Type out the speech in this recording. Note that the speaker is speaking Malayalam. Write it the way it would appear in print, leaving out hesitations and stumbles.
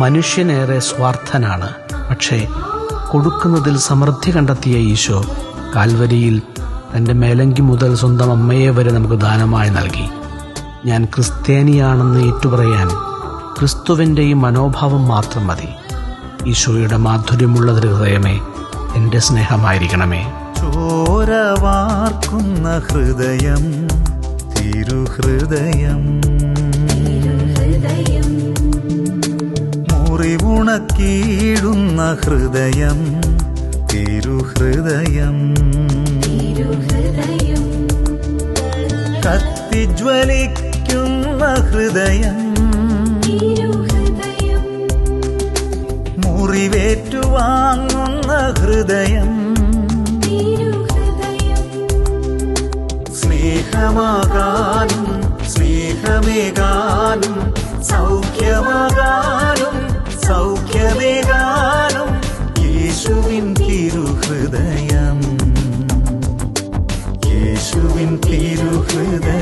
മനുഷ്യനേറെ സ്വാർത്ഥനാണ്. പക്ഷേ കൊടുക്കുന്നതിൽ സമൃദ്ധി കണ്ടെത്തിയ ഈശോ കാൽവരിയിൽ തൻ്റെ മേലങ്കി മുതൽ സ്വന്തം അമ്മയെ വരെ നമുക്ക് ദാനമായി നൽകി. ഞാൻ ക്രിസ്ത്യാനിയാണെന്ന് ഏറ്റുപറയാൻ ക്രിസ്തുവിൻ്റെ ഈ മനോഭാവം മാത്രം മതി. ഈശോയുടെ മാധുര്യമുള്ള ഹൃദയമേ, എൻ്റെ സ്നേഹമായിരിക്കണമേ. ചോരവാർക്കുന്ന ഹൃദയം, തിരുഹൃദയം, മുറിവുണക്കിയിടുന്ന ഹൃദയം, തിരുഹൃദയം, കത്തിജ്വലിക്കുന്ന ഹൃദയം, മുറിവേറ്റുവാങ്ങുന്ന ഹൃദയം, സ്നേഹമാകാനും സ്നേഹമേകാനും സൗഖ്യമാകാനും സൗഖ്യമേകാനും യേശുവിൻ തിരുഹൃദയം, യേശുവിൻ തിരുഹൃദയം.